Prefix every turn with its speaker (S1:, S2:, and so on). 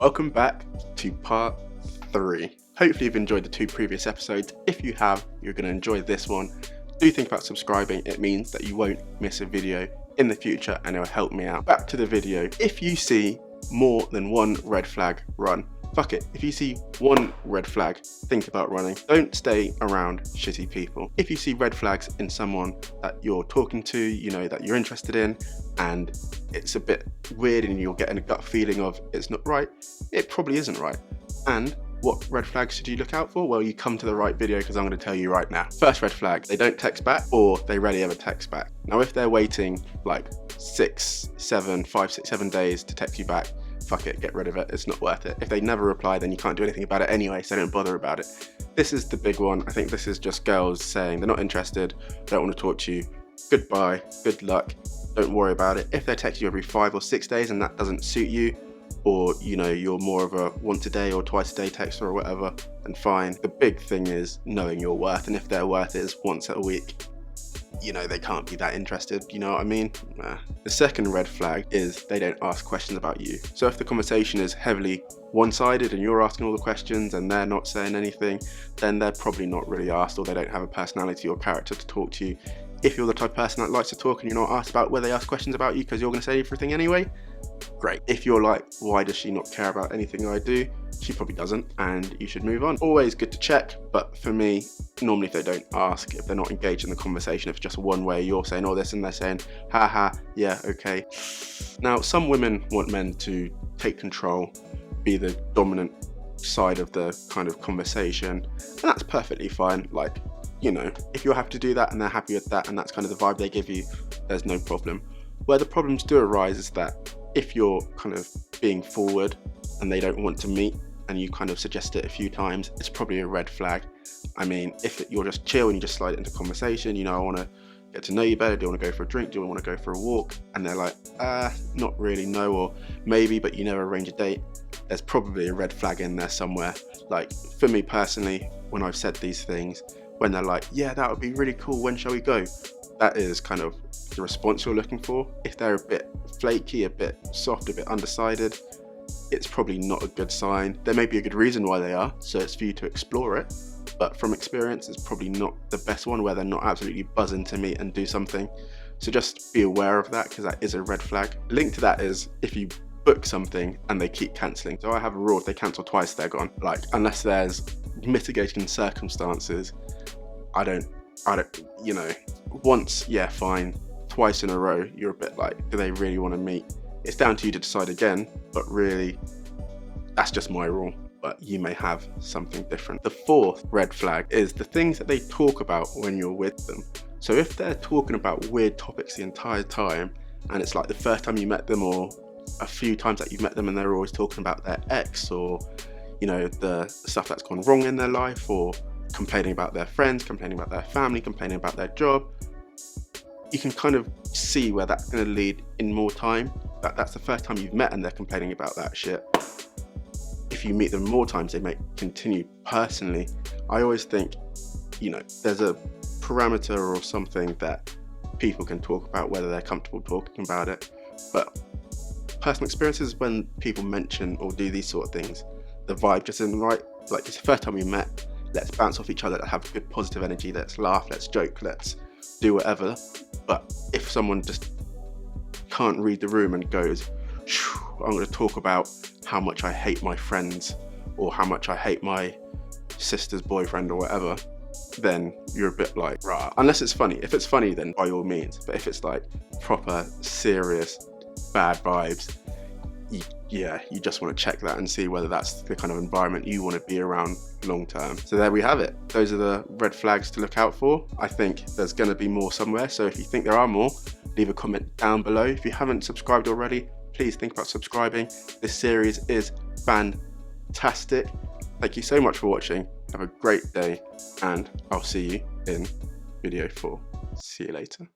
S1: Welcome back to part 3. Hopefully you've enjoyed the 2 previous episodes. If you have, you're going to enjoy this one. Do think about subscribing. It means that you won't miss a video in the future and it will help me out. Back to the video. If you see more than one red flag, run. Fuck it. If you see one red flag, think about running. Don't stay around shitty people. If you see red flags in someone that you're talking to, you know, that you're interested in, and it's a bit weird and you're getting a gut feeling of it's not right, it probably isn't right. And what red flags should you look out for? Well, you come to the right video because I'm going to tell you right now. First red flag, they don't text back, or they rarely ever text back. Now, if they're waiting like 5, 6, 7 days to text you back, fuck it, get rid of it. It's not worth it. If they never reply, then you can't do anything about it anyway, so don't bother about it. This is the big one. I think this is just girls saying they're not interested, don't want to talk to you, goodbye, good luck, don't worry about it. If they text you every 5 or 6 days and that doesn't suit you, or you know, you're more of a once a day or twice a day texter or whatever, then fine. The big thing is knowing your worth, and if their worth is once a week, you know, they can't be that interested, you know what I mean? Nah. The second red flag is they don't ask questions about you. So if the conversation is heavily one-sided and you're asking all the questions and they're not saying anything, then they're probably not really asked, or they don't have a personality or character to talk to you. If you're the type of person that likes to talk and you're not asked about whether they ask questions about you because you're going to say everything anyway, great. If you're like, why does she not care about anything I do? She probably doesn't, and you should move on. Always good to check, but for me, normally if they don't ask, if they're not engaged in the conversation, if it's just one way, you're saying all this and they're saying, haha, yeah, okay. Now, some women want men to take control, be the dominant side of the kind of conversation, and that's perfectly fine. Like, you know, if you're happy to do that and they're happy with that and that's kind of the vibe they give you, there's no problem. Where the problems do arise is that if you're kind of being forward and they don't want to meet and you kind of suggest it a few times, it's probably a red flag. I mean, if you're just chill and you just slide it into conversation, you know, I want to get to know you better, do you want to go for a drink, do you want to go for a walk? And they're like, not really, no, or maybe, but you never arrange a date, there's probably a red flag in there somewhere. Like, for me personally, when I've said these things, when they're like, yeah, that would be really cool, when shall we go? That is kind of the response you're looking for. If they're a bit flaky, a bit soft, a bit undecided, it's probably not a good sign. There may be a good reason why they are, so it's for you to explore it. But from experience, it's probably not the best one where they're not absolutely buzzing to meet and do something. So just be aware of that, because that is a red flag. Linked to that is if you book something and they keep cancelling. So I have a rule, if they cancel twice, they're gone. Like, unless there's mitigating circumstances, I don't, you know, once, yeah, fine. Twice in a row, you're a bit like, do they really want to meet? It's down to you to decide again, but really, that's just my rule. But you may have something different. The fourth red flag is the things that they talk about when you're with them. So if they're talking about weird topics the entire time, and it's like the first time you met them or a few times that you've met them and they're always talking about their ex, or, you know, the stuff that's gone wrong in their life, or complaining about their friends, complaining about their family, complaining about their job, you can kind of see where that's going to lead in more time. That's the first time you've met and they're complaining about that shit. If you meet them more times, they may continue. Personally, I always think, you know, there's a parameter or something that people can talk about, whether they're comfortable talking about it. But personal experiences, when people mention or do these sort of things, the vibe just isn't right. Like, it's the first time we met, let's bounce off each other, let's have good positive energy, let's laugh, let's joke, let's do whatever. But if someone just can't read the room and goes, I'm going to talk about how much I hate my friends or how much I hate my sister's boyfriend or whatever, then you're a bit like, rah. Unless it's funny. If it's funny, then by all means. But if it's like proper, serious, bad vibes, you just want to check that and see whether that's the kind of environment you want to be around long term. So there we have it. Those are the red flags to look out for. I think there's going to be more somewhere. So if you think there are more, leave a comment down below. If you haven't subscribed already, please think about subscribing. This series is fantastic. Thank you so much for watching. Have a great day, and I'll see you in video 4. See you later.